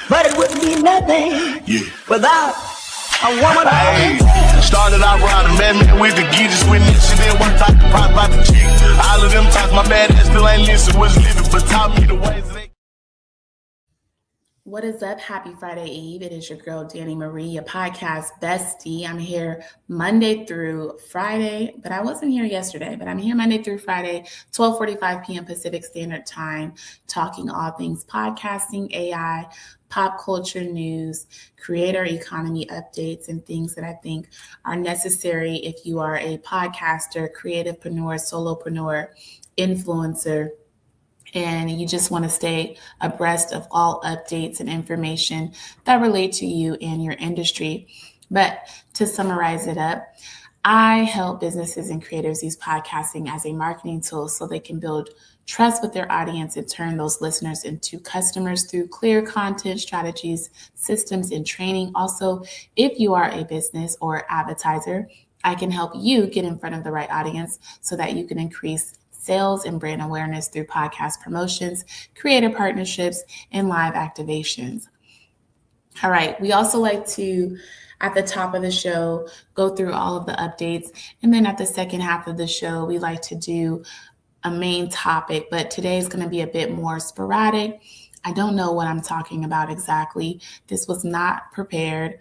but it wouldn't be nothing without a woman. Hey, started out riding, man, with the geezers, when this shit didn't work, talk the prop about the cheek. All of them times my bad ass still ain't listen, was living, but taught me the ways they. What is up? Happy Friday Eve. It is your girl, Dani Marie, a podcast bestie. I'm here Monday through Friday, but I wasn't here yesterday, but I'm here Monday through Friday, 12:45 p.m. Pacific Standard Time, talking all things podcasting, AI, pop culture news, creator economy updates, and things that I think are necessary if you are a podcaster, creativepreneur, solopreneur, influencer, and you just want to stay abreast of all updates and information that relate to you and your industry. But to summarize it up, I help businesses and creators use podcasting as a marketing tool so they can build trust with their audience and turn those listeners into customers through clear content strategies, systems, and training. Also, if you are a business or advertiser, I can help you get in front of the right audience so that you can increase sales and brand awareness through podcast promotions, creator partnerships, and live activations. All right, we also like to, at the top of the show, go through all of the updates. And then at the second half of the show, we like to do a main topic, but today is going to be a bit more sporadic. I don't know what I'm talking about exactly. This was not prepared.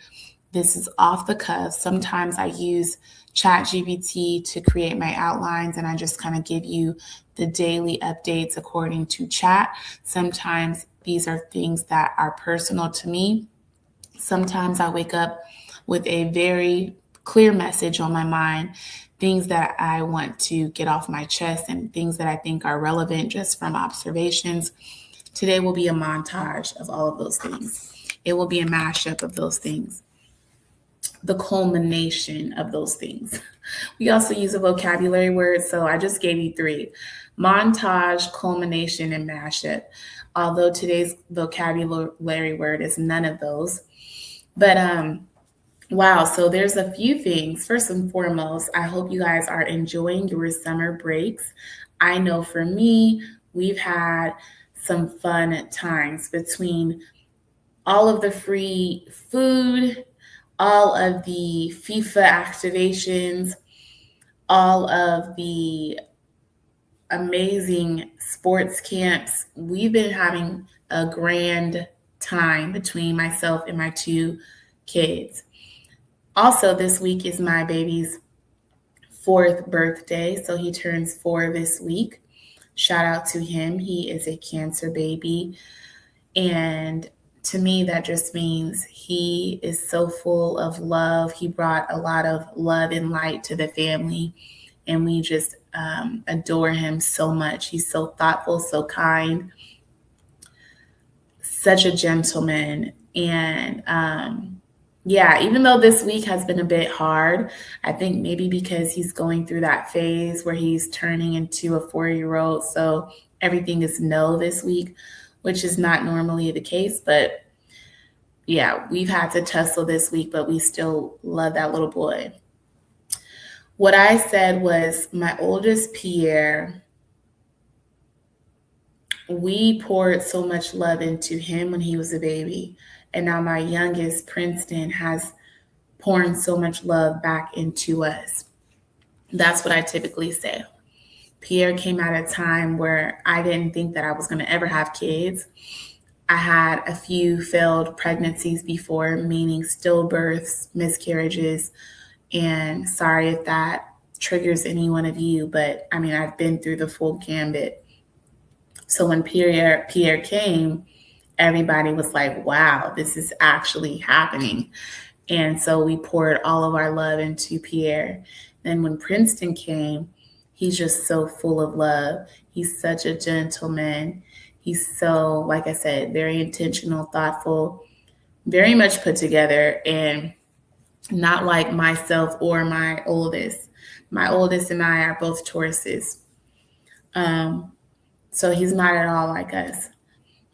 This is off the cuff. Sometimes I use ChatGPT to create my outlines and I just kind of give you the daily updates according to chat. Sometimes these are things that are personal to me. Sometimes I wake up with a very clear message on my mind, things that I want to get off my chest and things that I think are relevant just from observations. Today will be a montage of all of those things. It will be a mashup of those things, the culmination of those things. We also use a vocabulary word, so I just gave you three: montage, culmination, and mashup. Although today's vocabulary word is none of those. But wow, so there's a few things. First and foremost, I hope you guys are enjoying your summer breaks. I know for me, we've had some fun times between all of the free food, all of the FIFA activations, all of the amazing sports camps. We've been having a grand time between myself and my two kids. Also, this week is my baby's 4th birthday, so he turns 4 this week. Shout out to him. He is a Cancer baby, and to me, that just means he is so full of love. He brought a lot of love and light to the family, and we just adore him so much. He's so thoughtful, so kind, such a gentleman. And yeah, even though this week has been a bit hard, I think maybe because he's going through that phase where he's turning into a 4-year-old. So everything is no this week, which is not normally the case. But yeah, we've had to tussle this week, but we still love that little boy. What I said was my oldest, Pierre, we poured so much love into him when he was a baby. And now my youngest, Princeton, has poured so much love back into us. That's what I typically say. Pierre came at a time where I didn't think that I was going to ever have kids. I had a few failed pregnancies before, meaning stillbirths, miscarriages, and sorry if that triggers any one of you, but I mean, I've been through the full gambit. So when Pierre came, everybody was like, wow, this is actually happening. And so we poured all of our love into Pierre. Then when Princeton came, he's just so full of love. He's such a gentleman. He's so, like I said, very intentional, thoughtful, very much put together, and not like myself or my oldest. My oldest and I are both Tauruses. So he's not at all like us.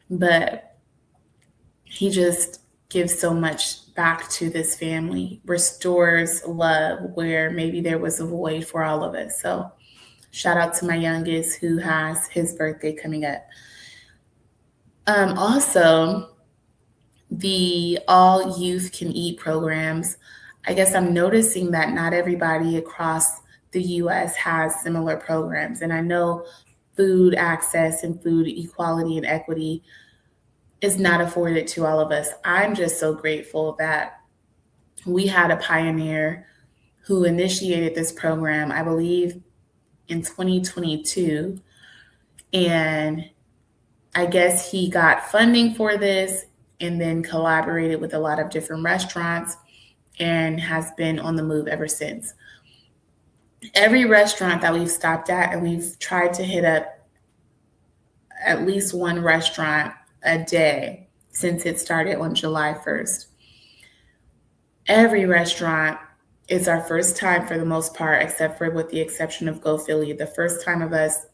But he just gives so much back to this family, restores love where maybe there was a void for all of us. So shout out to my youngest who has his birthday coming up. Also, the all youth can eat programs, I guess I'm noticing that not everybody across the US has similar programs. And I know food access and food equality and equity is not afforded to all of us. I'm just so grateful that we had a pioneer who initiated this program, I believe in 2022. And I guess he got funding for this and then collaborated with a lot of different restaurants and has been on the move ever since. Every restaurant that we've stopped at, and we've tried to hit up at least one restaurant a day since it started on July 1st. Every restaurant is our first time for the most part, except for with the exception of Go Philly, the first time of us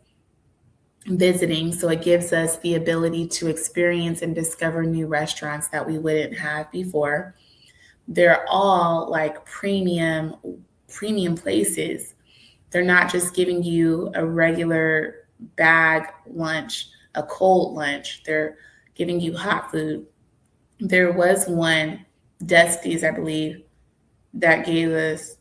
visiting. So it gives us the ability to experience and discover new restaurants that we wouldn't have before. They're all like premium places. They're not just giving you a regular bag lunch, a cold lunch. They're giving you hot food. There was one, Dusty's, I believe, that gave us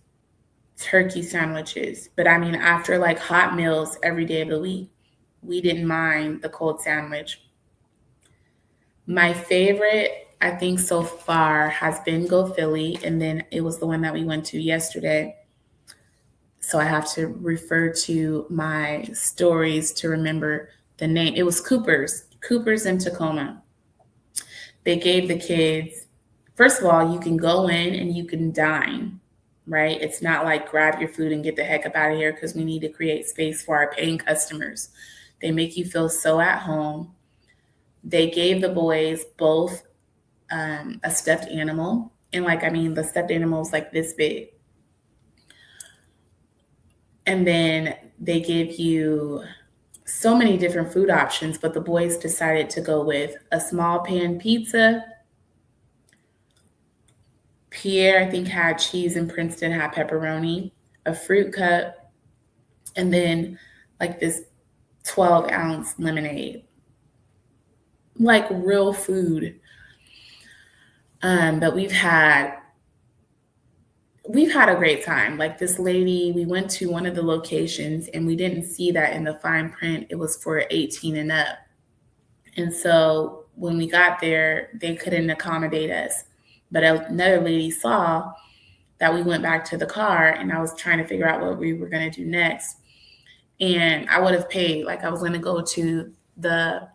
turkey sandwiches. But I mean, after like hot meals every day of the week, we didn't mind the cold sandwich. My favorite, I think so far, has been Go Philly, and then it was the one that we went to yesterday. So I have to refer to my stories to remember the name. It was Cooper's in Tacoma. They gave the kids, first of all, you can go in and you can dine, right? It's not like grab your food and get the heck up out of here because we need to create space for our paying customers. They make you feel so at home. They gave the boys both a stuffed animal. And the stuffed animal was like this big. And then they give you so many different food options, but the boys decided to go with a small pan pizza. Pierre, I think, had cheese, and Princeton had pepperoni, a fruit cup, and then like this 12-ounce lemonade. Like real food. But we've had a great time. Like this lady, we went to one of the locations and we didn't see that in the fine print. It was for 18 and up. And so when we got there, they couldn't accommodate us. But another lady saw that we went back to the car, and I was trying to figure out what we were going to do next. And I would have paid, like I was going to go to the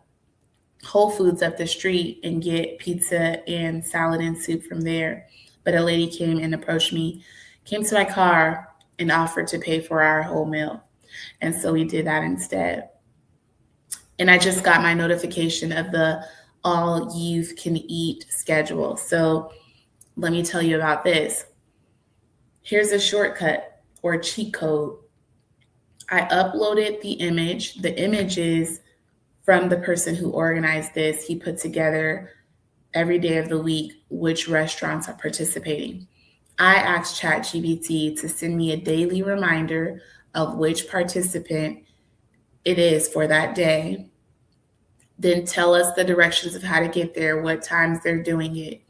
Whole Foods up the street and get pizza and salad and soup from there. But a lady came and approached me, came to my car and offered to pay for our whole meal. And so we did that instead. And I just got my notification of the all youth can eat schedule. So let me tell you about this. Here's a shortcut or a cheat code. I uploaded the image. The image is from the person who organized this. He put together every day of the week which restaurants are participating. I asked ChatGPT to send me a daily reminder of which participant it is for that day. Then tell us the directions of how to get there, what times they're doing it,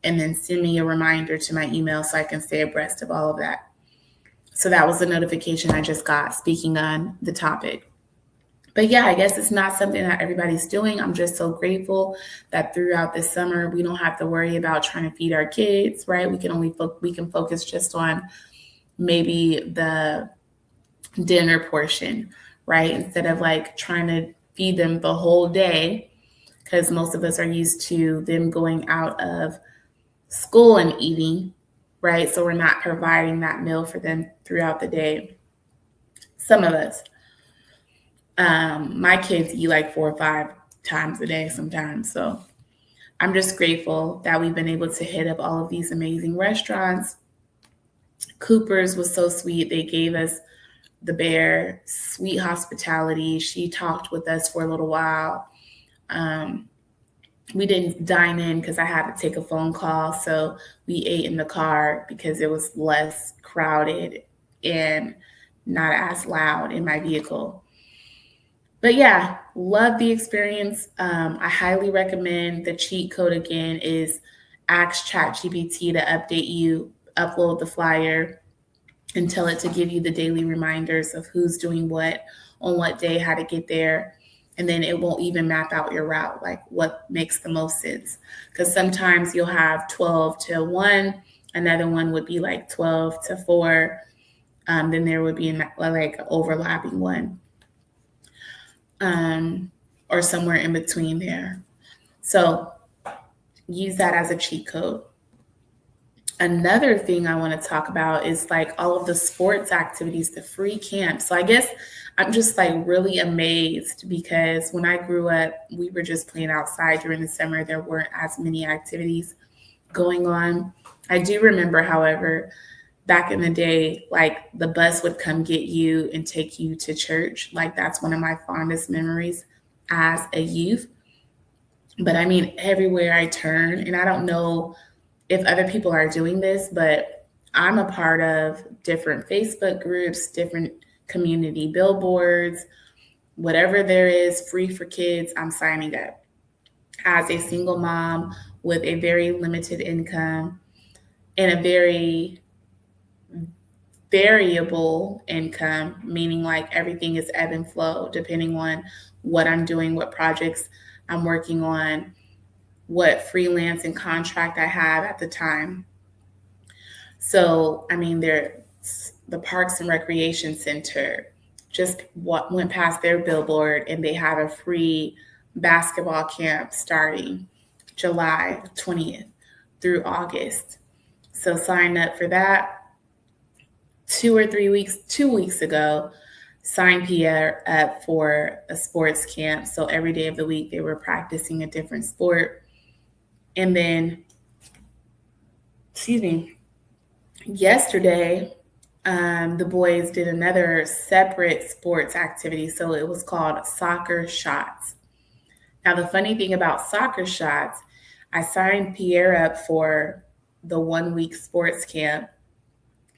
and then send me a reminder to my email so I can stay abreast of all of that. So that was the notification I just got, speaking on the topic. But yeah, I guess it's not something that everybody's doing. I'm just so grateful that throughout the summer, we don't have to worry about trying to feed our kids, right? We can focus just on maybe the dinner portion, right? Instead of like trying to feed them the whole day, because most of us are used to them going out of school and eating, right? So we're not providing that meal for them throughout the day. Some of us. My kids eat like 4 or 5 times a day sometimes. So I'm just grateful that we've been able to hit up all of these amazing restaurants. Cooper's was so sweet. They gave us the bear, sweet hospitality. She talked with us for a little while. We didn't dine in because I had to take a phone call. So we ate in the car because it was less crowded and not as loud in my vehicle. But yeah, love the experience. I highly recommend. The cheat code again is ask ChatGPT to update you, upload the flyer, and tell it to give you the daily reminders of who's doing what on what day, how to get there. And then it won't even map out your route, like what makes the most sense. Because sometimes you'll have 12 to 1, another one would be like 12 to 4. Then there would be like an overlapping one, or somewhere in between there. So use that as a cheat code. Another thing I want to talk about is like all of the sports activities, the free camps. So I guess I'm just like really amazed because when I grew up, we were just playing outside during the summer. There weren't as many activities going on. I do remember, however, back in the day, like the bus would come get you and take you to church. Like that's one of my fondest memories as a youth. But I mean, everywhere I turn, and I don't know if other people are doing this, but I'm a part of different Facebook groups, different community billboards, whatever there is free for kids, I'm signing up. As a single mom with a very limited income and a very variable income, meaning like everything is ebb and flow depending on what I'm doing, what projects I'm working on, what freelance and contract I have at the time. So, I mean, the Parks and Recreation Center just went past their billboard and they have a free basketball camp starting July 20th through August. So sign up for that. 2 weeks ago, signed Pierre up for a sports camp. So every day of the week, they were practicing a different sport. And then, yesterday, the boys did another separate sports activity. So it was called Soccer Shots. Now, the funny thing about Soccer Shots, I signed Pierre up for the 1-week sports camp.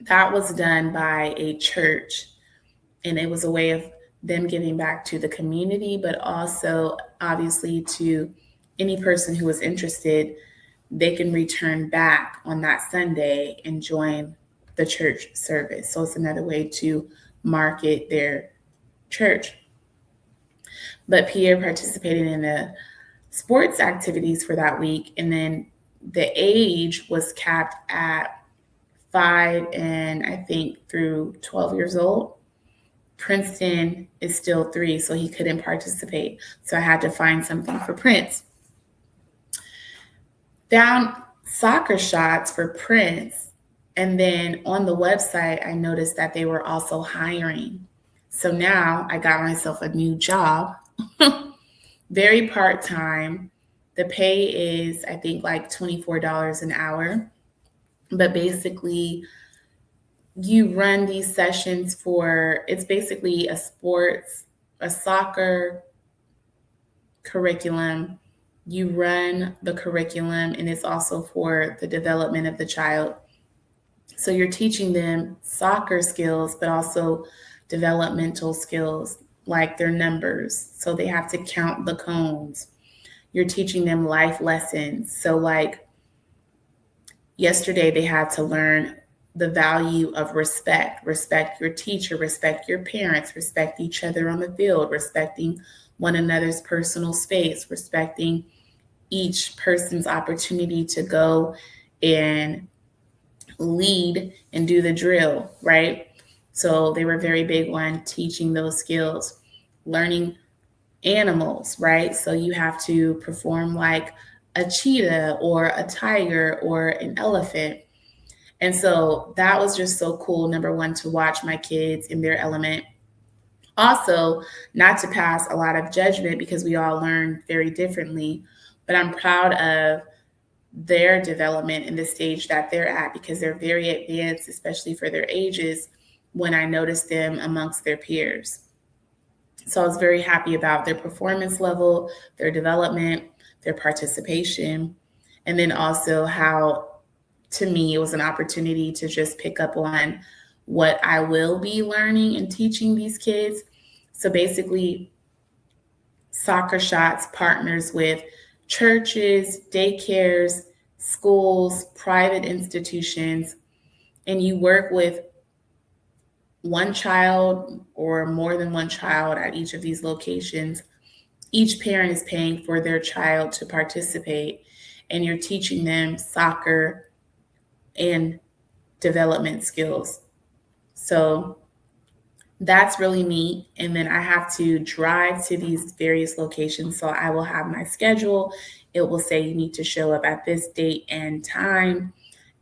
That was done by a church, and it was a way of them giving back to the community, but also obviously to any person who was interested. They can return back on that Sunday and join the church service. So it's another way to market their church. But Pierre participated in the sports activities for that week, and then the age was capped at 5 and I think through 12 years old. Princeton is still 3, so he couldn't participate. So I had to find something for Prince. Found Soccer Shots for Prince, and then on the website, I noticed that they were also hiring. So now I got myself a new job, very part-time. The pay is, I think, like $24 an hour. But basically, you run these sessions it's basically a soccer curriculum. You run the curriculum, and it's also for the development of the child. So you're teaching them soccer skills, but also developmental skills like their numbers. So they have to count the cones. You're teaching them life lessons. So like yesterday, they had to learn the value of respect. Respect your teacher, respect your parents, respect each other on the field, respecting one another's personal space, respecting each person's opportunity to go and lead and do the drill, right? So they were very big on teaching those skills, learning animals, right? So you have to perform like a cheetah or a tiger or an elephant. And so that was just so cool, number one, to watch my kids in their element. Also, not to pass a lot of judgment because we all learn very differently, but I'm proud of their development in the stage that they're at because they're very advanced, especially for their ages, when I noticed them amongst their peers. So I was very happy about their performance level, their development, their participation, and then also how, to me, it was an opportunity to just pick up on what I will be learning and teaching these kids. So basically, Soccer Shots partners with churches, daycares, schools, private institutions, and you work with one child or more than one child at each of these locations. Each parent is paying for their child to participate, and you're teaching them soccer and development skills. So that's really neat. And then I have to drive to these various locations. So I will have my schedule. It will say you need to show up at this date and time.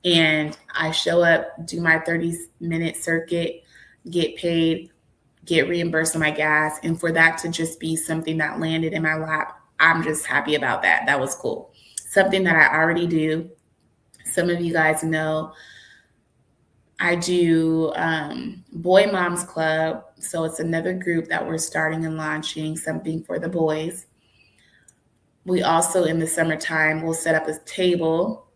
And I show up, do my 30-minute circuit, get paid, get reimbursed on my gas. And for that to just be something that landed in my lap, I'm just happy about that. That was cool. Something that I already do. Some of you guys know I do Boy Moms Club. So it's another group that we're starting and launching, something for the boys. We also, in the summertime, will set up a table.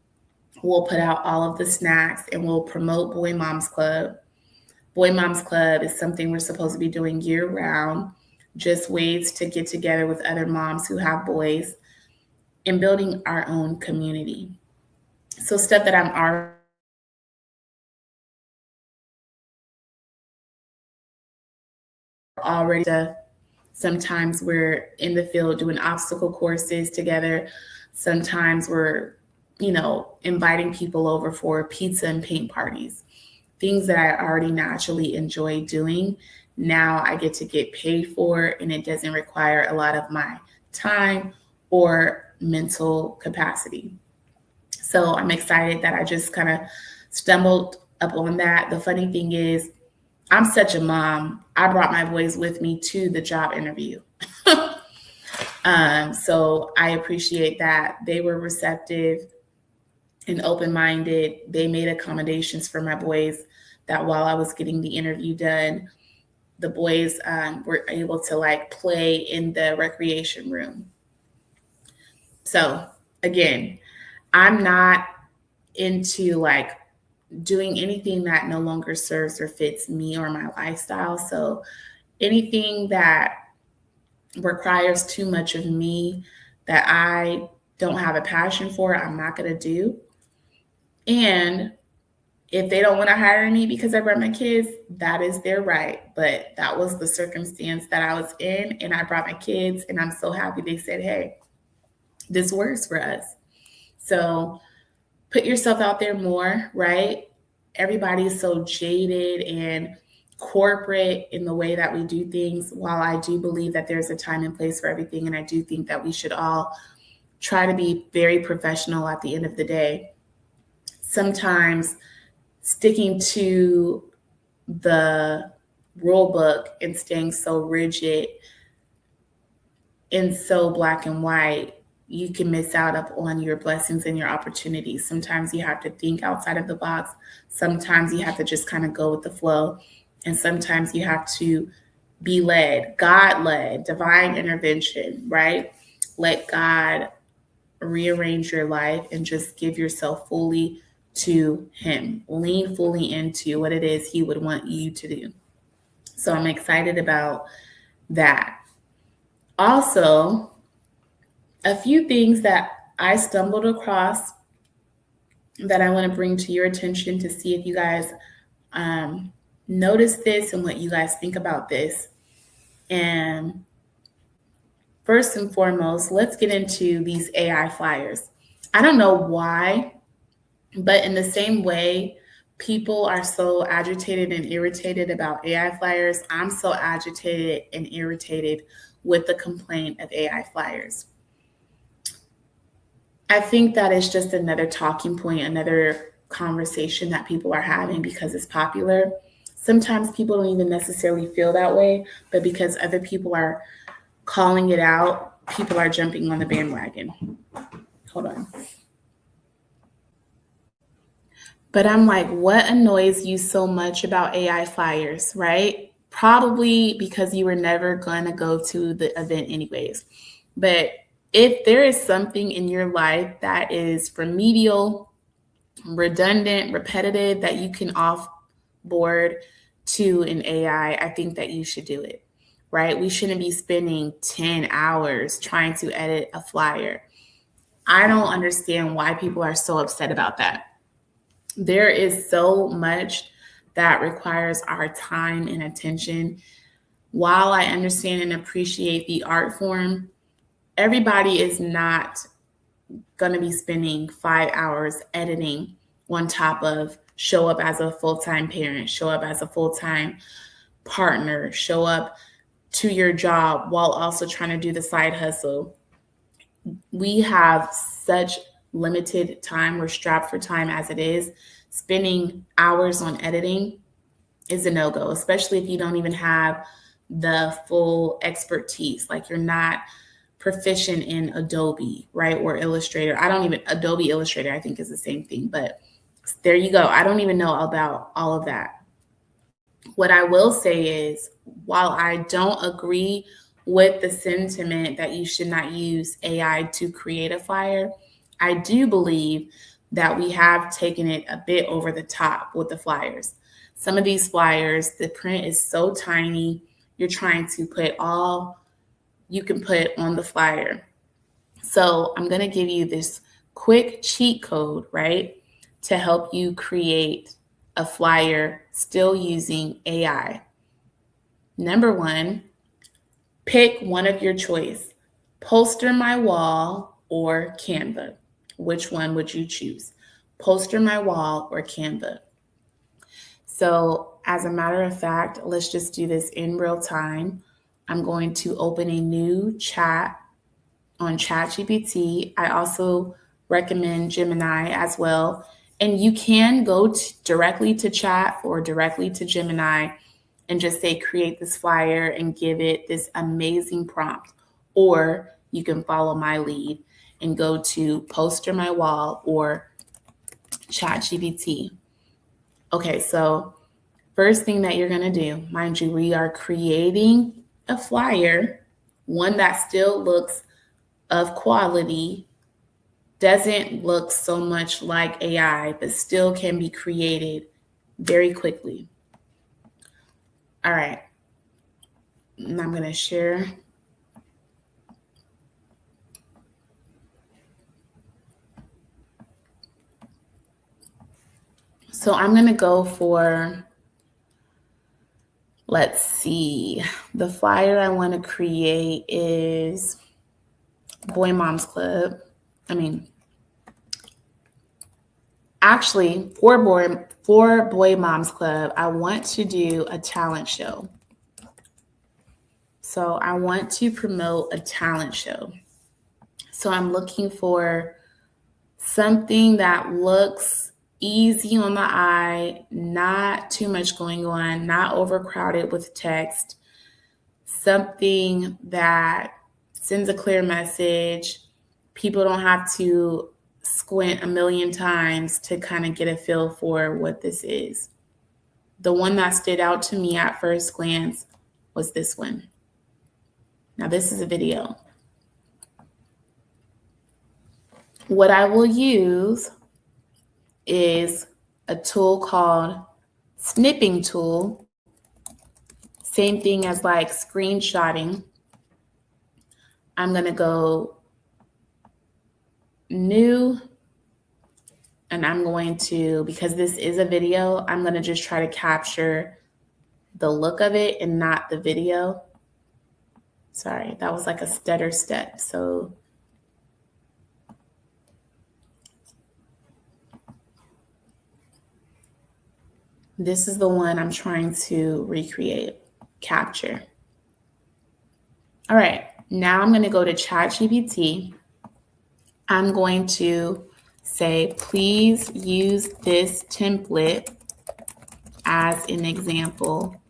We'll put out all of the snacks and we'll promote Boy Moms Club. Boy Moms Club is something we're supposed to be doing year round, just ways to get together with other moms who have boys and building our own community. So stuff that I'm already sometimes we're in the field doing obstacle courses together. Sometimes we're, inviting people over for pizza and paint parties, things that I already naturally enjoy doing. Now I get to get paid for, and it doesn't require a lot of my time or mental capacity. So I'm excited that I just kind of stumbled up on that. The funny thing is, I'm such a mom. I brought my boys with me to the job interview. So I appreciate that. They were receptive and open-minded. They made accommodations for my boys that while I was getting the interview done, the boys were able to play in the recreation room. So again, I'm not into doing anything that no longer serves or fits me or my lifestyle. So anything that requires too much of me that I don't have a passion for, I'm not going to do. And if they don't want to hire me because I brought my kids, that is their right. But that was the circumstance that I was in, and I brought my kids, and I'm so happy they said, hey, this works for us. So put yourself out there more, right? Everybody is so jaded and corporate in the way that we do things. While I do believe that there's a time and place for everything, and I do think that we should all try to be very professional at the end of the day, sometimes sticking to the rule book and staying so rigid and so black and white, you can miss out on your blessings and your opportunities. Sometimes you have to think outside of the box. Sometimes you have to just kind of go with the flow. And sometimes you have to be led, God-led, divine intervention, right? Let God rearrange your life and just give yourself fully to Him. Lean fully into what it is He would want you to do. So I'm excited about that. Also, a few things that I stumbled across that I want to bring to your attention to see if you guys notice this and what you guys think about this. And first and foremost, let's get into these AI flyers. I don't know why, but in the same way people are so agitated and irritated about AI flyers, I'm so agitated and irritated with the complaint of AI flyers. I think that is just another talking point, another conversation that people are having because it's popular. Sometimes people don't even necessarily feel that way, but because other people are calling it out, people are jumping on the bandwagon. Hold on. But I'm like, what annoys you so much about AI flyers, right? Probably because you were never going to go to the event anyways. But if there is something in your life that is remedial, redundant, repetitive, that you can offboard to an AI, I think that you should do it. right? We shouldn't be spending 10 hours trying to edit a flyer. I don't understand why people are so upset about that. There is so much that requires our time and attention. While I understand and appreciate the art form, everybody is not going to be spending 5 hours editing on top of show up as a full-time parent, show up as a full-time partner, show up to your job while also trying to do the side hustle. We have such limited time. We're strapped for time as it is. Spending hours on editing is a no-go, especially if you don't even have the full expertise. Like you're not proficient in Adobe, right? Or Illustrator. Adobe Illustrator, I think is the same thing, but there you go. I don't even know about all of that. What I will say is, while I don't agree with the sentiment that you should not use AI to create a flyer, I do believe that we have taken it a bit over the top with the flyers. Some of these flyers, the print is so tiny, you're trying to put all you can put on the flyer. So I'm going to give you this quick cheat code, right, to help you create a flyer still using AI. Number one, pick one of your choice, Poster My Wall or Canva. Which one would you choose? Poster My Wall or Canva? So as a matter of fact, let's just do this in real time. I'm going to open a new chat on ChatGPT. I also recommend Gemini as well. And you can go directly to chat or directly to Gemini and just say, create this flyer and give it this amazing prompt. Or you can follow my lead and go to Poster My Wall or ChatGPT. Okay, so first thing that you're going to do, mind you, we are creating a flyer, one that still looks of quality, doesn't look so much like AI, but still can be created very quickly. All right, and I'm going to share. So I'm going to go for, let's see, the flyer I want to create is Boy Moms Club. Actually, for Boy Moms Club, I want to do a talent show. So I want to promote a talent show. So I'm looking for something that looks easy on the eye, not too much going on, not overcrowded with text, something that sends a clear message. People don't have to squint a million times to kind of get a feel for what this is. The one that stood out to me at first glance was this one. Now, this is a video. What I will use is a tool called snipping tool. Same thing as like screenshotting. I'm going to go new, and I'm going to, because this is a video, I'm going to just try to capture the look of it and not the video. Sorry, that was like a stutter step. So this is the one I'm trying to recreate, capture. All right, now I'm going to go to ChatGPT. I'm going to say, please use this template as an example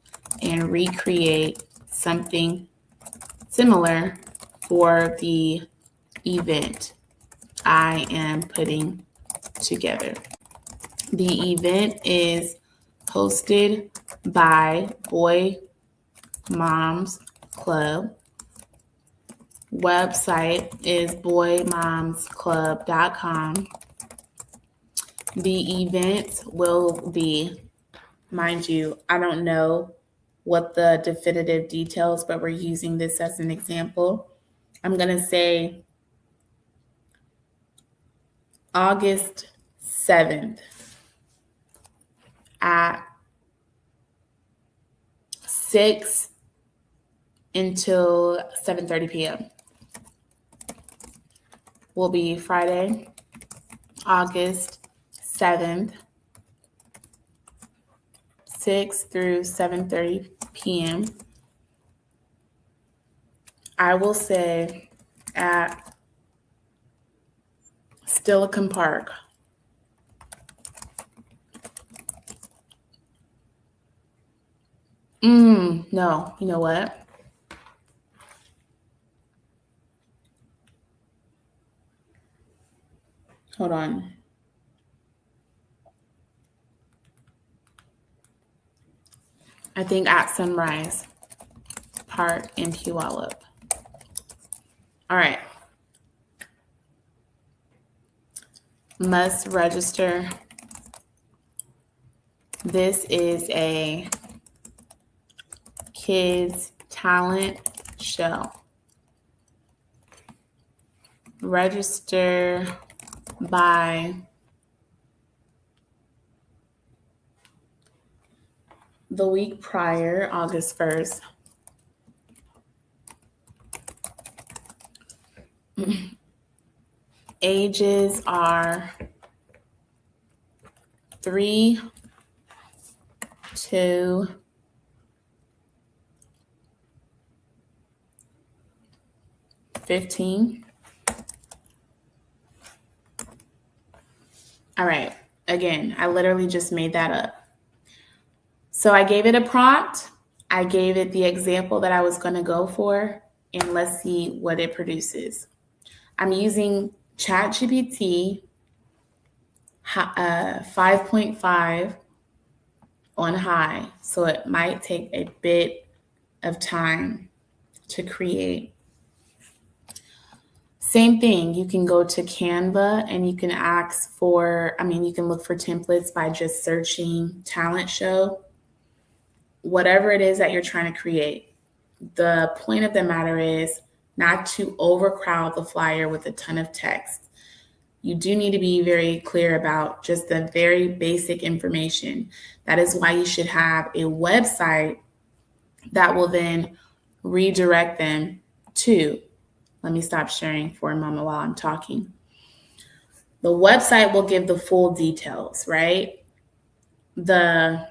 and recreate something similar for the event I am putting together. The event is hosted by Boy Moms Club. Website is boymomsclub.com. The event will be, mind you, I don't know what the definitive details, but we're using this as an example. I'm going to say August 7th at 6 until 7:30 p.m. will be Friday, August 7th, 6 through 7:30 p.m. I will say at Silicon Park. No, you know what? Hold on. I think at Sunrise Park in Puyallup. All right. Must register. This is a kids talent show. Register by the week prior, August 1st. Ages are 3 to 15. All right. Again, I literally just made that up. So I gave it a prompt. I gave it the example that I was going to go for, and let's see what it produces. I'm using ChatGPT 5.5 on high, so it might take a bit of time to create. Same thing, you can go to Canva and you can you can look for templates by just searching talent show, whatever it is that you're trying to create. The point of the matter is not to overcrowd the flyer with a ton of text. You do need to be very clear about just the very basic information. That is why you should have a website that will then redirect them to. Let me stop sharing for a moment while I'm talking. The website will give the full details, right? The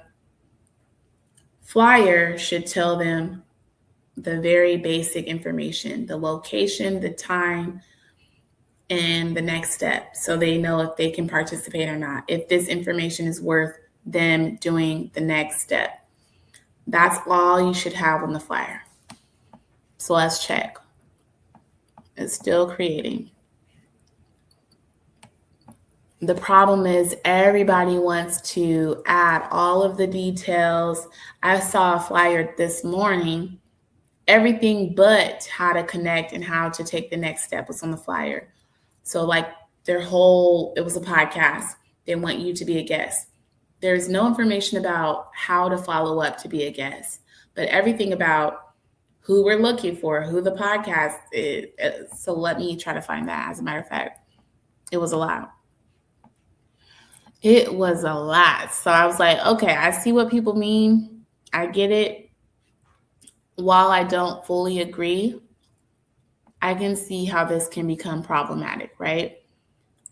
flyer should tell them the very basic information, the location, the time, and the next step, so they know if they can participate or not, if this information is worth them doing the next step. That's all you should have on the flyer. So let's check. It's still creating. The problem is everybody wants to add all of the details. I saw a flyer this morning, everything but how to connect and how to take the next step was on the flyer. So like it was a podcast. They want you to be a guest. There's no information about how to follow up to be a guest, but everything about who we're looking for, who the podcast is. So let me try to find that. As a matter of fact, it was a lot. It was a lot. So I was like, okay, I see what people mean. I get it. While I don't fully agree, I can see how this can become problematic, right?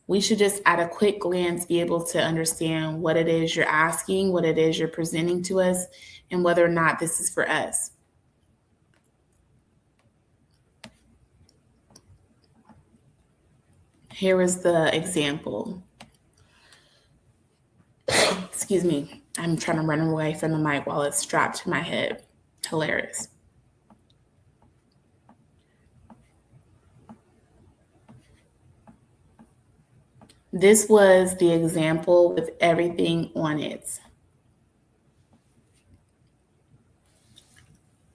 We should just at a quick glance be able to understand what it is you're asking, what it is you're presenting to us, and whether or not this is for us. Here is the example. Excuse me. I'm trying to run away from the mic while it's strapped to my head. Hilarious. This was the example with everything on it.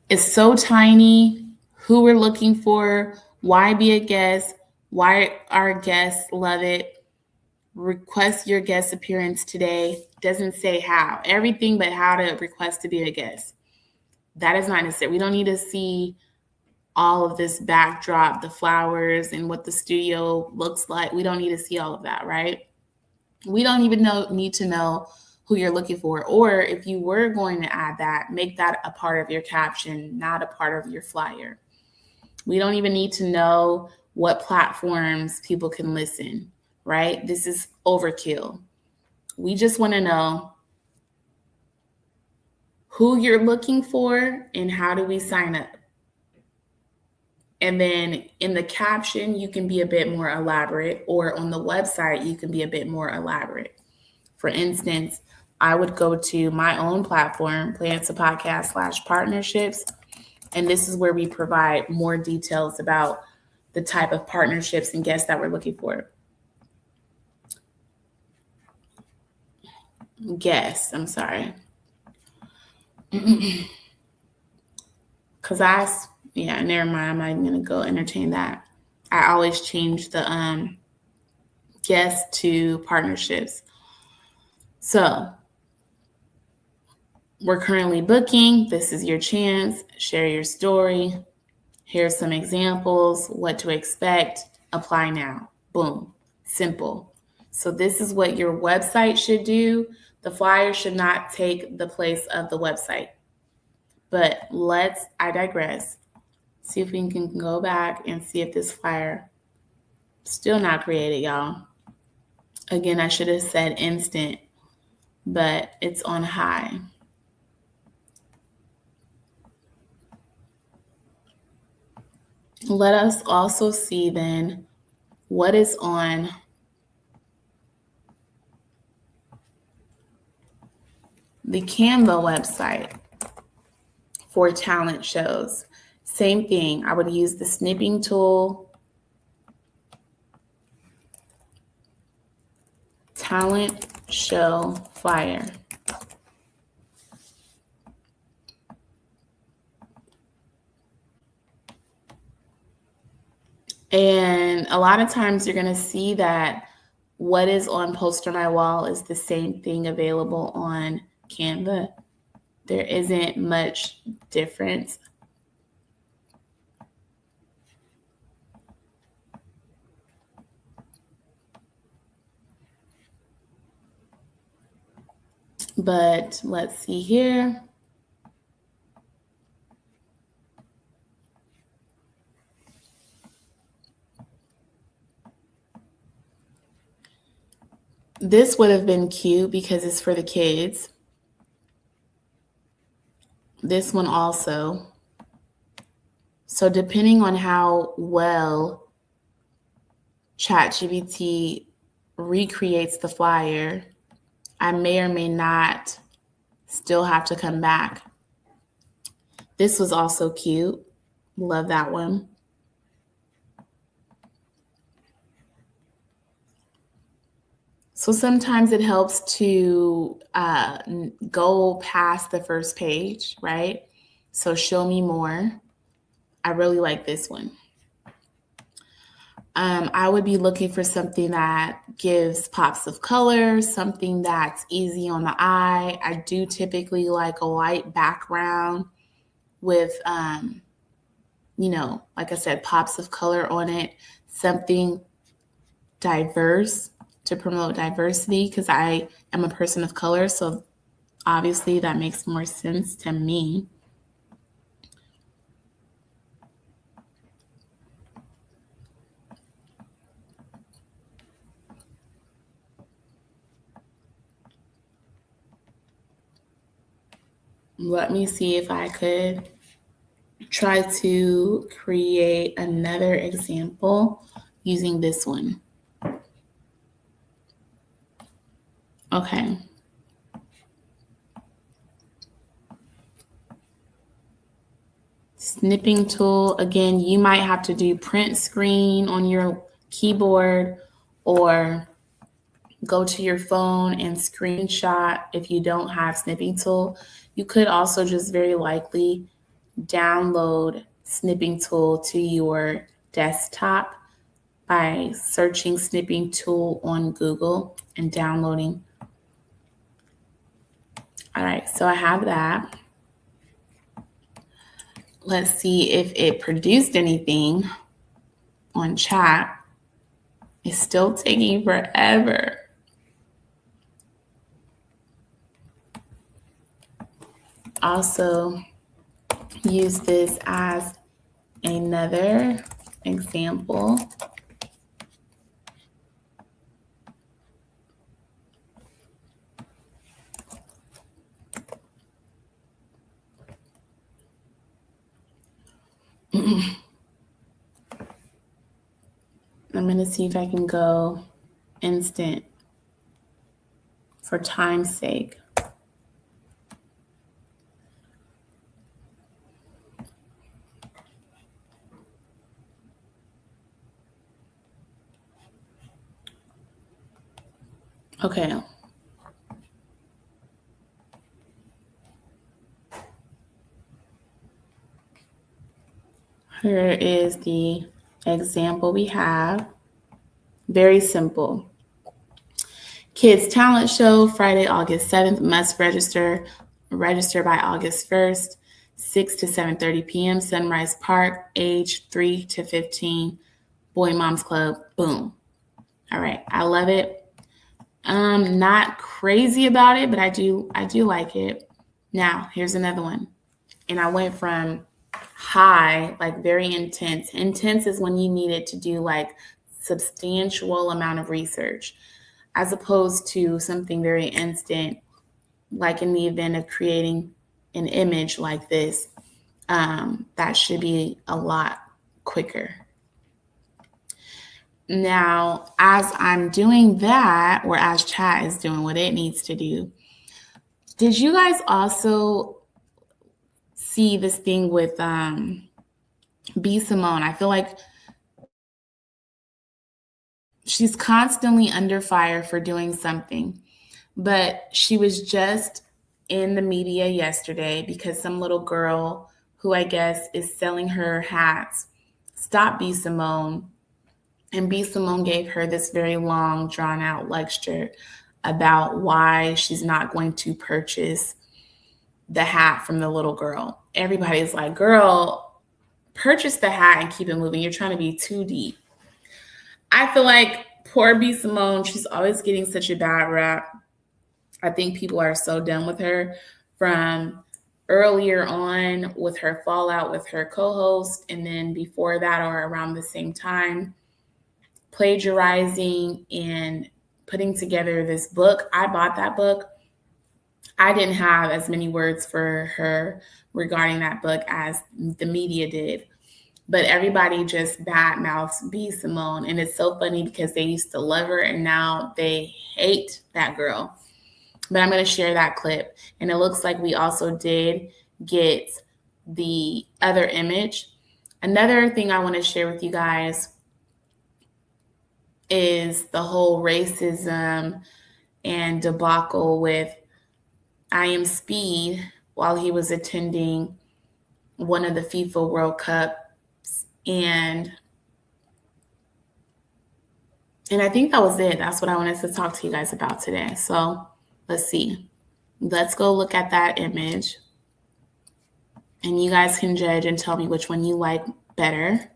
It's so tiny, who we're looking for, why be a guest, why our guests love it, request your guest appearance today, doesn't say how, everything but how to request to be a guest. That is not necessary. We don't need to see all of this backdrop, the flowers and what the studio looks like. We don't need to see all of that, right? We don't even need to know who you're looking for. Or if you were going to add that, make that a part of your caption, not a part of your flyer. We don't even need to know what platforms people can listen, right? This is overkill. We just want to know who you're looking for and how do we sign up. And then in the caption, you can be a bit more elaborate, or on the website, you can be a bit more elaborate. For instance, I would go to my own platform, Plants a Podcast /partnerships. And this is where we provide more details about the type of partnerships and guests that we're looking for. Guests, I'm sorry. Because never mind. I'm not even going to go entertain that. I always change the guests to partnerships. So we're currently booking. This is your chance. Share your story. Here's some examples, what to expect. Apply now. Boom. Simple. So this is what your website should do. The flyer should not take the place of the website. But I digress. See if we can go back and see if this flyer still not created, y'all. Again, I should have said instant, but it's on high. Let us also see then what is on the Canva website for talent shows. Same thing. I would use the snipping tool, talent show flyer. And a lot of times you're going to see that what is on Poster My Wall is the same thing available on Canva. There isn't much difference. But let's see here. This would have been cute because it's for the kids. This one also. So depending on how well ChatGPT recreates the flyer, I may or may not still have to come back. This was also cute. Love that one. So sometimes it helps to go past the first page, right? So show me more. I really like this one. I would be looking for something that gives pops of color, something that's easy on the eye. I do typically like a light background with, like I said, pops of color on it, something diverse to promote diversity because I am a person of color. So obviously that makes more sense to me. Let me see if I could try to create another example using this one. Okay. Snipping tool. Again, you might have to do print screen on your keyboard or go to your phone and screenshot if you don't have snipping tool. You could also just very likely download snipping tool to your desktop by searching snipping tool on Google and downloading. All right, so I have that. Let's see if it produced anything on chat. It's still taking forever. Also, use this as another example. I'm going to see if I can go instant for time's sake. Okay. Here is the example we have. Very simple. Kids Talent Show, Friday, August 7th, must register by August 1st, 6 to 7:30 p.m., Sunrise Park, age 3 to 15, Boy Moms Club, boom. All right, I love it. Not crazy about it, but I do like it. Now, here's another one. And I went from high, like very intense. Intense is when you needed to do like substantial amount of research, as opposed to something very instant, like in the event of creating an image like this, that should be a lot quicker. Now, as I'm doing that, or as chat is doing what it needs to do, did you guys also see this thing with B. Simone? I feel like she's constantly under fire for doing something, but she was just in the media yesterday because some little girl who I guess is selling her hats stopped B. Simone. And B. Simone gave her this very long, drawn-out lecture about why she's not going to purchase the hat from the little girl. Everybody's like, girl, purchase the hat and keep it moving. You're trying to be too deep. I feel like poor B. Simone, she's always getting such a bad rap. I think people are so done with her from earlier on with her fallout with her co-host, and then before that or around the same time, plagiarizing and putting together this book. I bought that book. I didn't have as many words for her regarding that book as the media did, but everybody just badmouths B. Simone. And it's so funny because they used to love her and now they hate that girl. But I'm going to share that clip. And it looks like we also did get the other image. Another thing I want to share with you guys is the whole racism and debacle with IShowSpeed while he was attending one of the FIFA World Cups. And I think that was it. That's what I wanted to talk to you guys about today. So let's see. Let's go look at that image. And you guys can judge and tell me which one you like better.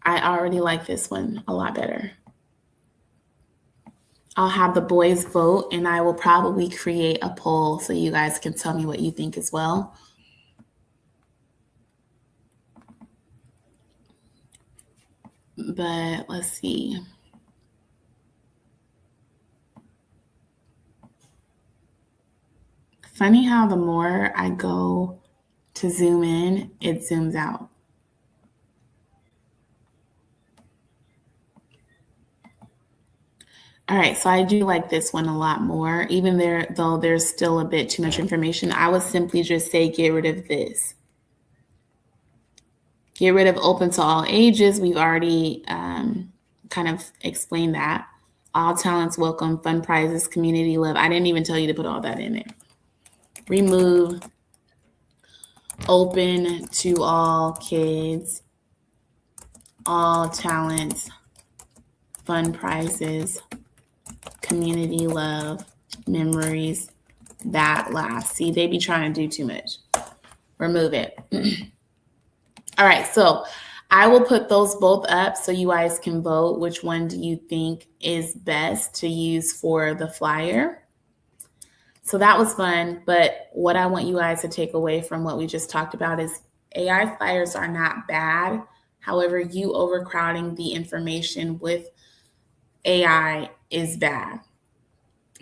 I already like this one a lot better. I'll have the boys vote, and I will probably create a poll so you guys can tell me what you think as well. But let's see. Funny how the more I go to zoom in, it zooms out. All right, so I do like this one a lot more, even though there's still a bit too much information. I would simply just say get rid of this. Get rid of open to all ages. We've already kind of explained that. All talents welcome, fun prizes, community love. I didn't even tell you to put all that in there. Remove open to all kids, all talents, fun prizes, community love, memories that last. See, they be trying to do too much. Remove it. All right, so I will put those both up so you guys can vote. Which one do you think is best to use for the flyer? So that was fun, but what I want you guys to take away from what we just talked about is AI flyers are not bad. However, you overcrowding the information with AI is bad.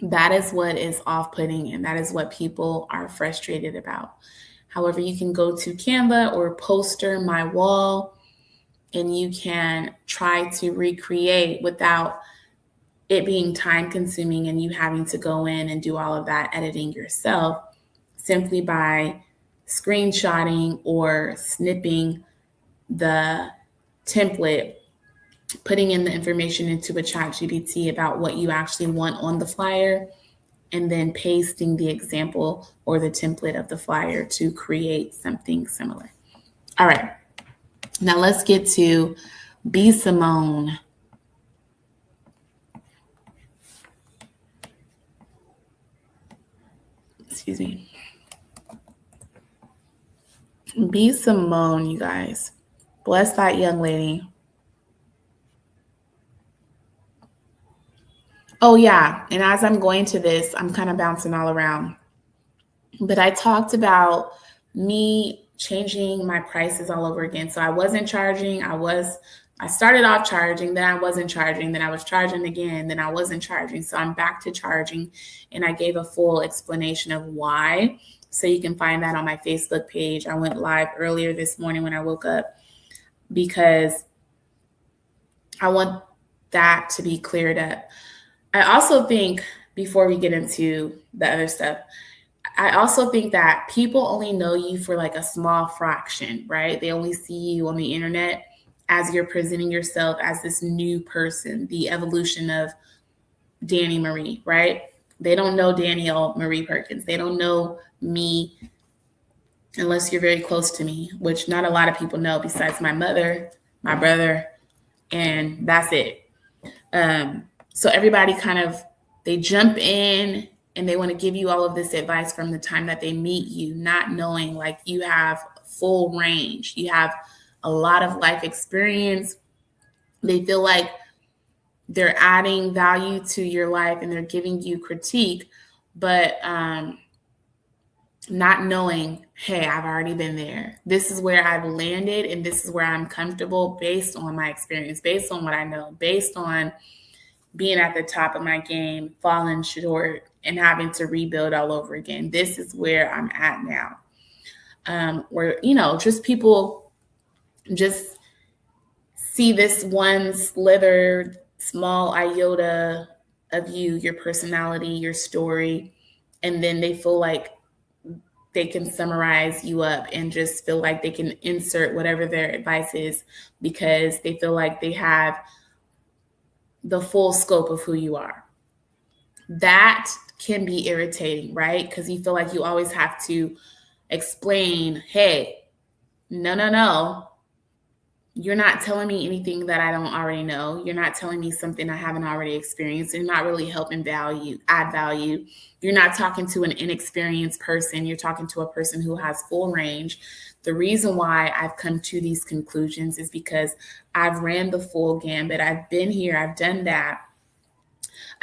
That is what is off-putting, and that is what people are frustrated about. However, you can go to Canva or Poster My Wall, and you can try to recreate without it being time consuming and you having to go in and do all of that editing yourself, simply by screenshotting or snipping the template, putting in the information into a ChatGPT about what you actually want on the flyer, and then pasting the example or the template of the flyer to create something similar. All right, now let's get to Be Simone. Excuse me. Be Simone, you guys. Bless that young lady. Oh, yeah. And as I'm going to this, I'm kind of bouncing all around. But I talked about me changing my prices all over again. So I wasn't charging. I started off charging, then I wasn't charging, then I was charging again, then I wasn't charging. So I'm back to charging. And I gave a full explanation of why. So you can find that on my Facebook page. I went live earlier this morning when I woke up because I want that to be cleared up. I also think, before we get into the other stuff, I also think that people only know you for like a small fraction, right? They only see you on the internet as you're presenting yourself as this new person, the evolution of Dani Marie, right? They don't know Danielle Marie Perkins. They don't know me unless you're very close to me, which not a lot of people know besides my mother, my brother, and that's it. So everybody they jump in and they want to give you all of this advice from the time that they meet you, not knowing like you have full range. You have a lot of life experience. They feel like they're adding value to your life and they're giving you critique, but not knowing, hey, I've already been there. This is where I've landed and this is where I'm comfortable based on my experience, based on what I know, based on being at the top of my game, falling short, and having to rebuild all over again. This is where I'm at now. Where, just people just see this one slither, small iota of you, your personality, your story, and then they feel like they can summarize you up and just feel like they can insert whatever their advice is because they feel like they have the full scope of who you are. That can be irritating, right? Because you feel like you always have to explain, hey, no. You're not telling me anything that I don't already know. You're not telling me something I haven't already experienced. You're not really helping add value. You're not talking to an inexperienced person. You're talking to a person who has full range. The reason why I've come to these conclusions is because I've ran the full gambit. I've been here. I've done that.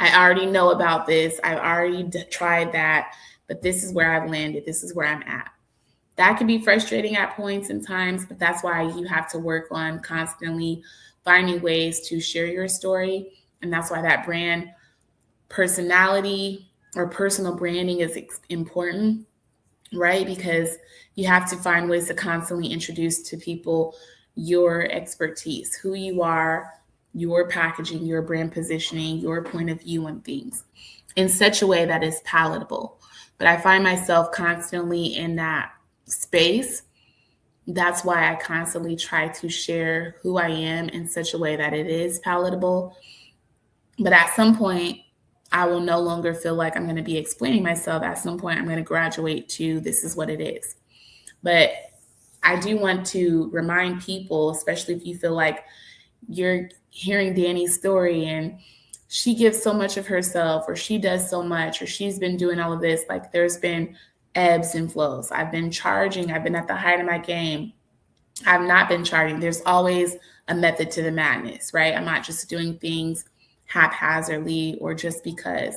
I already know about this. I've already tried that, but this is where I've landed. This is where I'm at. That can be frustrating at points and times, but that's why you have to work on constantly finding ways to share your story. And that's why that brand personality or personal branding is important, right? Because you have to find ways to constantly introduce to people your expertise, who you are, your packaging, your brand positioning, your point of view on things in such a way that is palatable. But I find myself constantly in that space. That's why I constantly try to share who I am in such a way that it is palatable. But at some point, I will no longer feel like I'm going to be explaining myself. At some point, I'm going to graduate to this is what it is. But I do want to remind people, especially if you feel like you're hearing Dani's story and she gives so much of herself, or she does so much, or she's been doing all of this, like there's been ebbs and flows. I've been charging, I've been at the height of my game. I've not been charging. There's always a method to the madness, right? I'm not just doing things haphazardly or just because.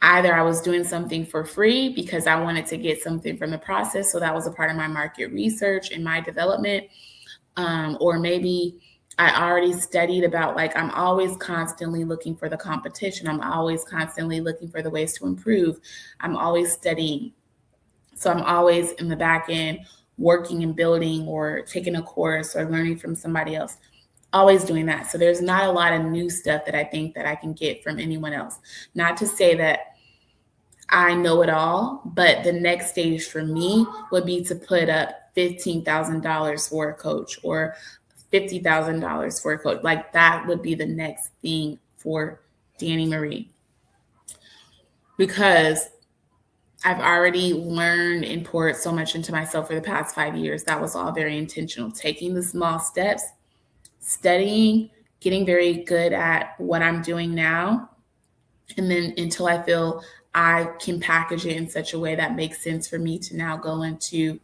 Either I was doing something for free because I wanted to get something from the process. So that was a part of my market research and my development. Or maybe I already studied about, like, I'm always constantly looking for the competition. I'm always constantly looking for the ways to improve. I'm always studying. So I'm always in the back end working and building or taking a course or learning from somebody else. Always doing that. So there's not a lot of new stuff that I think that I can get from anyone else. Not to say that I know it all, but the next stage for me would be to put up $15,000 for a coach or $50,000 for a coach. Like that would be the next thing for Dani Marie, because I've already learned and poured so much into myself for the past 5 years. That was all very intentional. Taking the small steps, studying, getting very good at what I'm doing now. And then until I feel I can package it in such a way that makes sense for me to now go into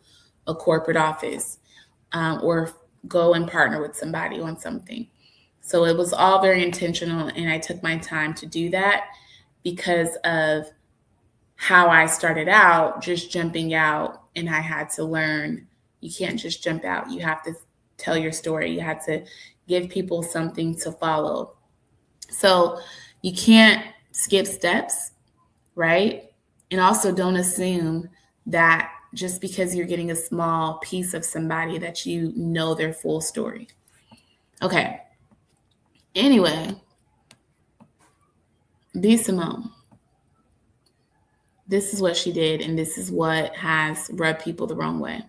a corporate office, or go and partner with somebody on something. So it was all very intentional, and I took my time to do that because of how I started out, just jumping out, and I had to learn you can't just jump out. You have to tell your story. You have to give people something to follow. So you can't skip steps, right? And also don't assume that just because you're getting a small piece of somebody that you know their full story. Okay. Anyway, be Simone. This is what she did, and this is what has rubbed people the wrong way.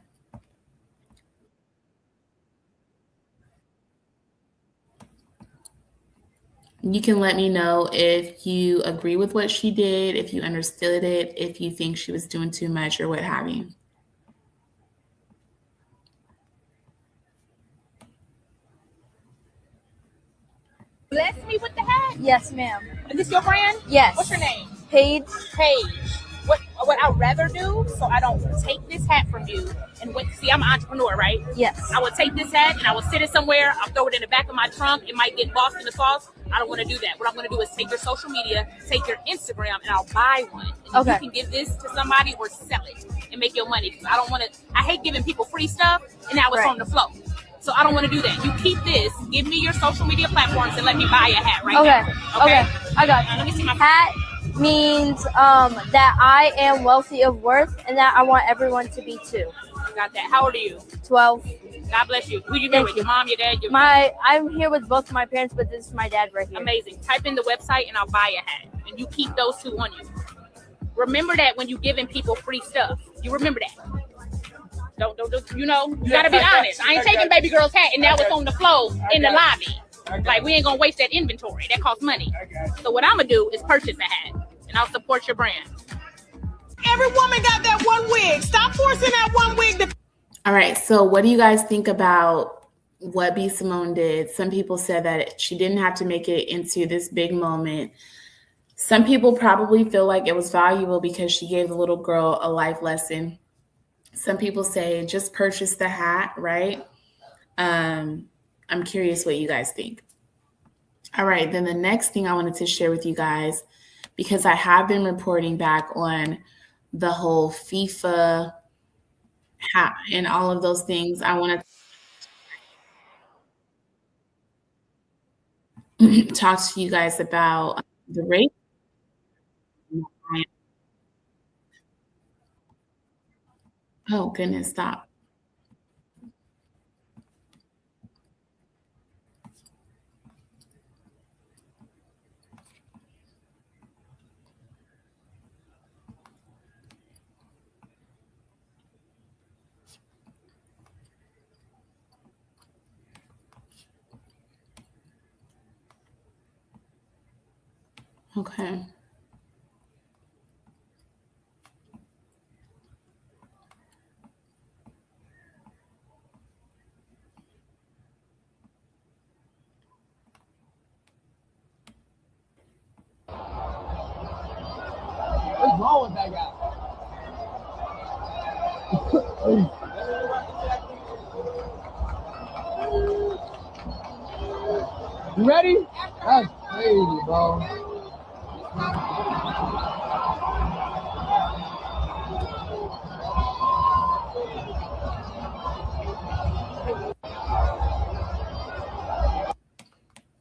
You can let me know if you agree with what she did, if you understood it, if you think she was doing too much, or what have you. Bless me with the hat? Yes, ma'am. Is this your brand? Yes. What's your name? Paige. Paige. What I'd rather do, so I don't take this hat from you and wait. See, I'm an entrepreneur, right? Yes. I would take this hat and I would sit it somewhere. I'll throw it in the back of my trunk. It might get lost in the sauce. I don't want to do that. What I'm going to do is take your social media, take your Instagram, and I'll buy one. And Okay. you can give this to somebody or sell it and make your money. Because I don't want to. I hate giving people free stuff and now it's Right. on the flow. So I don't want to do that. You keep this. Give me your social media platforms and let me buy a hat right now. Okay. I got you. Let me see my Hat means that I am wealthy of worth and that I want everyone to be too. Got that. How old are you? 12. God bless you. Who you Thank here with? you. Your mom, your dad, your I'm here with both my parents, but this is my dad right here. Amazing. Type in the website and I'll buy a hat. And you keep those two on you. Remember that when you're giving people free stuff. You remember that. Don't you know, you gotta be honest. I ain't taking baby girl's hat and now it's on the floor in the lobby. Like, we ain't gonna waste that inventory. That costs money. So what I'm gonna do is purchase a hat and I'll support your brand. Every woman got that one wig. Stop forcing that one wig to. All right. So what do you guys think about what B. Simone did? Some people said that she didn't have to make it into this big moment. Some people probably feel like it was valuable because she gave the little girl a life lesson. Some people say just purchase the hat, right? I'm curious what you guys think. All right, then the next thing I wanted to share with you guys, because I have been reporting back on the whole FIFA hat and all of those things, I want to talk to you guys about the race. Oh, goodness, stop. Okay. You ready? That's crazy, bro.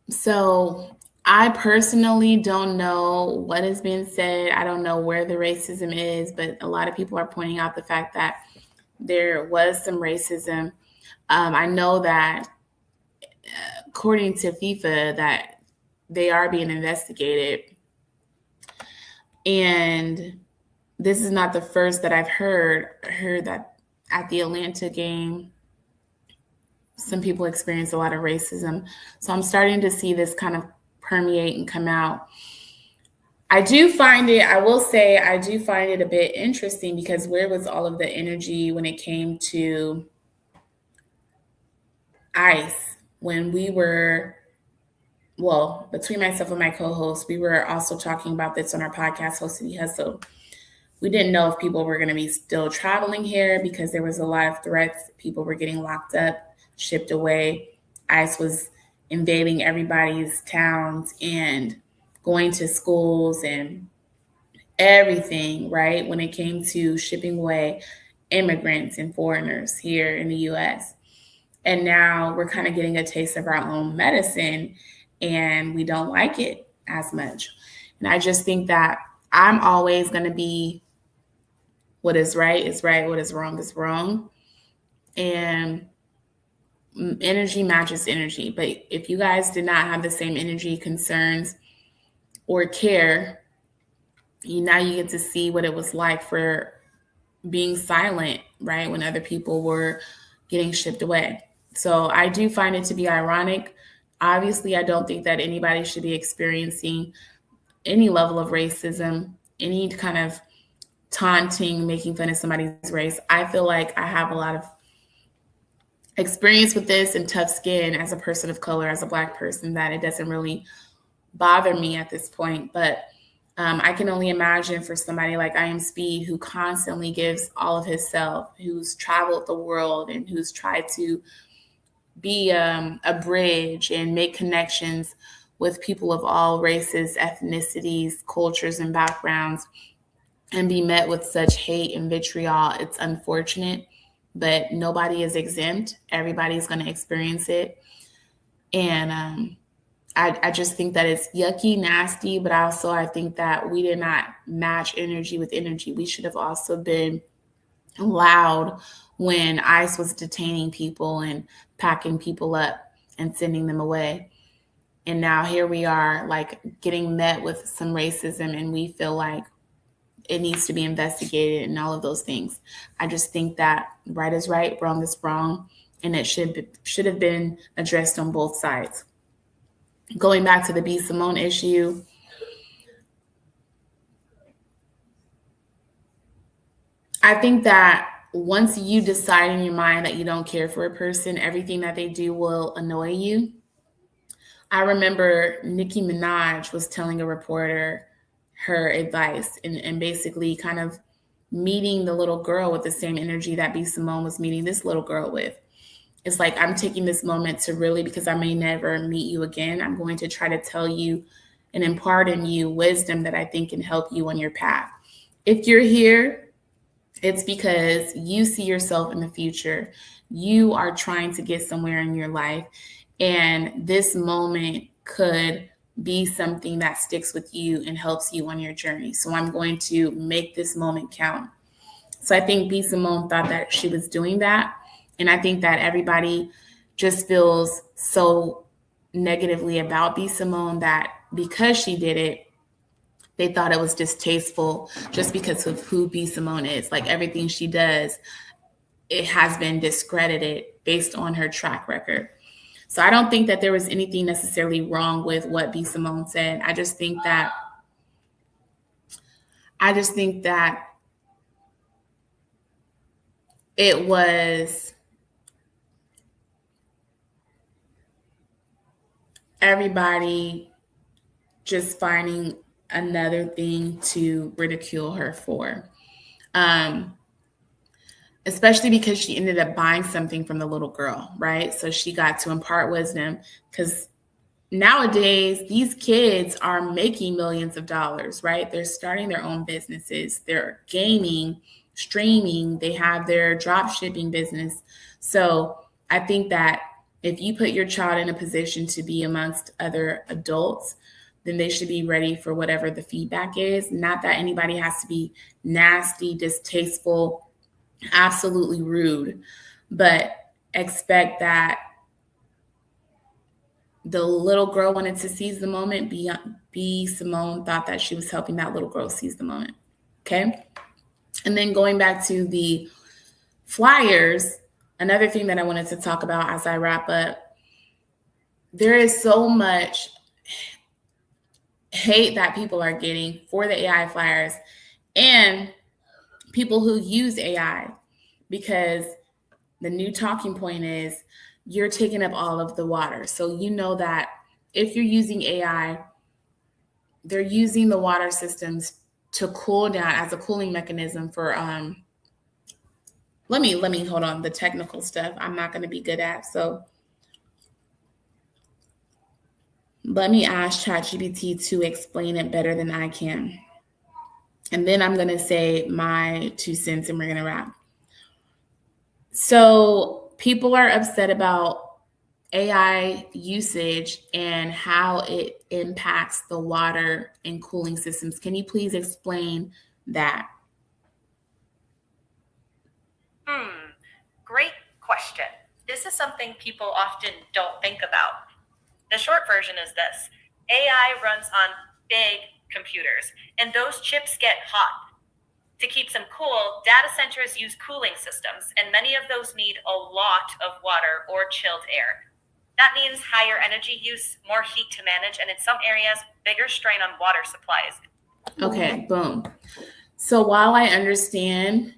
So I personally don't know what is being said. I don't know where the racism is, but a lot of people are pointing out the fact that there was some racism. I know that according to FIFA that they are being investigated. And this is not the first that I've heard that at the Atlanta game, some people experience a lot of racism. So I'm starting to see this kind of permeate and come out. I do find it a bit interesting because where was all of the energy when it came to ICE when we were, well, between myself and my co-host, we were also talking about this on our podcast, Hosted Hustle. We didn't know if people were going to be still traveling here because there was a lot of threats. People were getting locked up, shipped away. ICE was invading everybody's towns and going to schools and everything, right? When it came to shipping away immigrants and foreigners here in the US. And now we're kind of getting a taste of our own medicine and we don't like it as much. And I just think that I'm always going to be what is right is right, what is wrong is wrong. And energy matches energy. But if you guys did not have the same energy, concerns, or care, now you get to see what it was like for being silent, right, when other people were getting shipped away. So I do find it to be ironic. Obviously, I don't think that anybody should be experiencing any level of racism, any kind of taunting, making fun of somebody's race. I feel like I have a lot of experience with this and tough skin as a person of color, as a Black person, that it doesn't really bother me at this point. But I can only imagine for somebody like IShowSpeed, who constantly gives all of his self, who's traveled the world and who's tried to be a bridge and make connections with people of all races, ethnicities, cultures, and backgrounds, and be met with such hate and vitriol. It's unfortunate, but nobody is exempt. Everybody's going to experience it. And I just think that it's yucky, nasty, but also I think that we did not match energy with energy. We should have also been loud when ICE was detaining people and packing people up and sending them away. And now here we are, like, getting met with some racism, and we feel like it needs to be investigated and all of those things. I just think that right is right, wrong is wrong, and it should have been addressed on both sides. Going back to the B. Simone issue, I think that once you decide in your mind that you don't care for a person, everything that they do will annoy you. I remember Nicki Minaj was telling a reporter her advice and basically kind of meeting the little girl with the same energy that B. Simone was meeting this little girl with. It's like, I'm taking this moment to really, because I may never meet you again, I'm going to try to tell you and impart in you wisdom that I think can help you on your path. If you're here, it's because you see yourself in the future. You are trying to get somewhere in your life. And this moment could be something that sticks with you and helps you on your journey. So I'm going to make this moment count. So I think B. Simone thought that she was doing that. And I think that everybody just feels so negatively about B. Simone that because she did it, they thought it was distasteful just because of who B. Simone is. Like, everything she does, it has been discredited based on her track record. So I don't think that there was anything necessarily wrong with what B. Simone said. I just think that it was everybody just finding another thing to ridicule her for. Especially because she ended up buying something from the little girl, right? So she got to impart wisdom because nowadays, these kids are making millions of dollars, right? They're starting their own businesses. They're gaming, streaming. They have their drop shipping business. So I think that if you put your child in a position to be amongst other adults, then they should be ready for whatever the feedback is. Not that anybody has to be nasty, distasteful, absolutely rude, but expect that the little girl wanted to seize the moment. Simone thought that she was helping that little girl seize the moment. Okay. And then going back to the flyers, another thing that I wanted to talk about as I wrap up, there is so much hate that people are getting for the AI flyers and people who use AI, because the new talking point is you're taking up all of the water. So you know that if you're using AI, they're using the water systems to cool down as a cooling mechanism for let me hold on, the technical stuff I'm not going to be good at. So let me ask ChatGPT to explain it better than I can. And then I'm going to say my 2 cents and we're going to wrap. So people are upset about AI usage and how it impacts the water and cooling systems. Can you please explain that? Great question. This is something people often don't think about. The short version is this. AI runs on big computers, and those chips get hot. To keep them cool, data centers use cooling systems, and many of those need a lot of water or chilled air. That means higher energy use, more heat to manage, and in some areas, bigger strain on water supplies. Okay, boom. So while I understand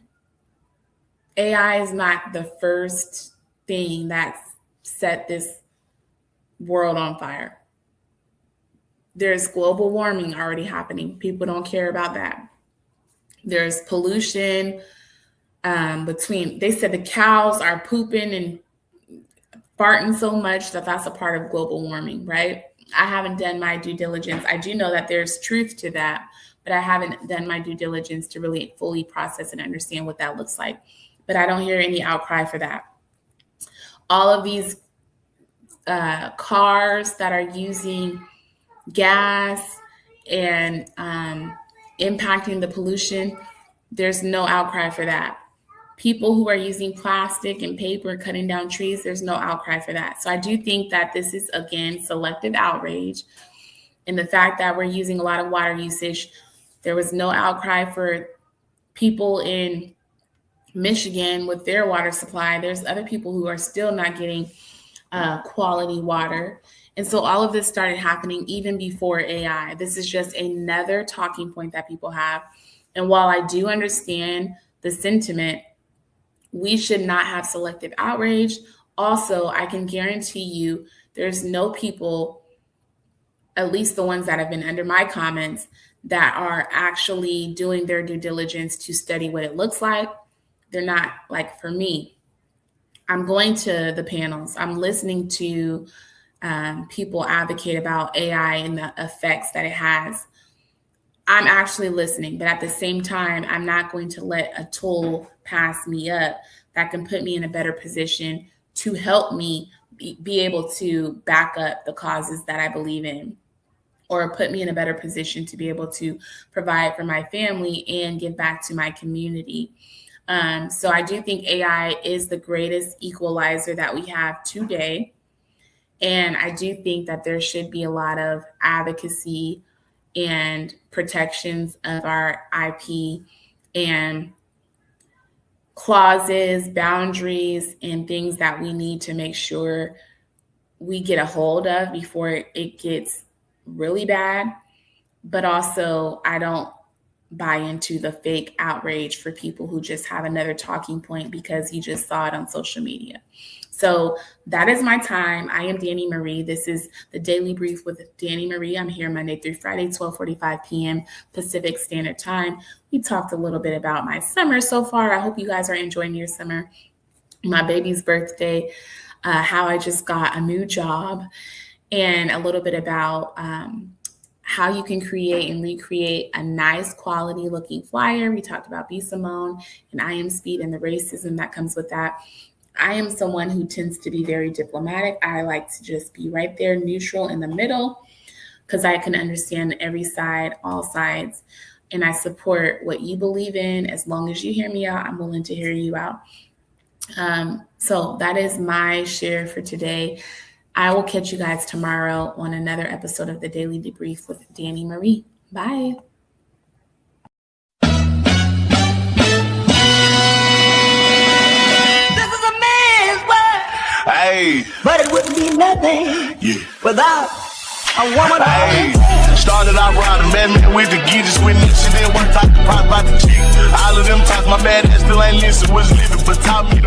AI is not the first thing that's set this world on fire, there's global warming already happening. People don't care about that. There's pollution they said the cows are pooping and farting so much that that's a part of global warming, right? I haven't done my due diligence. I do know that there's truth to that, but I haven't done my due diligence to really fully process and understand what that looks like. But I don't hear any outcry for that. All of these cars that are using gas and impacting the pollution, there's no outcry for that. People who are using plastic and paper, cutting down trees, there's no outcry for that. So I do think that this is, again, selective outrage. And the fact that we're using a lot of water usage, there was no outcry for people in Michigan with their water supply. There's other people who are still not getting quality water. And so all of this started happening even before AI. This is just another talking point that people have. And while I do understand the sentiment, we should not have selective outrage. Also, I can guarantee you there's no people, at least the ones that have been under my comments, that are actually doing their due diligence to study what it looks like. They're not. Like, for me, I'm going to the panels. I'm listening to people advocate about AI and the effects that it has. I'm actually listening, but at the same time, I'm not going to let a tool pass me up that can put me in a better position to help me be able to back up the causes that I believe in, or put me in a better position to be able to provide for my family and give back to my community. So I do think AI is the greatest equalizer that we have today. And I do think that there should be a lot of advocacy and protections of our IP and clauses, boundaries, and things that we need to make sure we get a hold of before it gets really bad. But also, I don't buy into the fake outrage for people who just have another talking point because you just saw it on social media. So that is my time. I am Dani Marie. This is the Daily Brief with Dani Marie. I'm here Monday through Friday, 12:45 p.m. Pacific Standard Time. We talked a little bit about my summer so far. I hope you guys are enjoying your summer. My baby's birthday, how I just got a new job, and a little bit about how you can create and recreate a nice quality looking flyer. We talked about Simone and IShowSpeed and the racism that comes with that. I am someone who tends to be very diplomatic. I like to just be right there, neutral in the middle, because I can understand every side, all sides, and I support what you believe in. As long as you hear me out, I'm willing to hear you out. So that is my share for today. I will catch you guys tomorrow on another episode of the Daily Debrief with Dani Marie. Bye. This is a man's world, Hey, but it wouldn't be nothing yeah. without a woman. Hey, started out riding, man with the geezers with me. She didn't work, talk the pop about the chick. All of them times my bad ass still ain't listen, was living, but taught me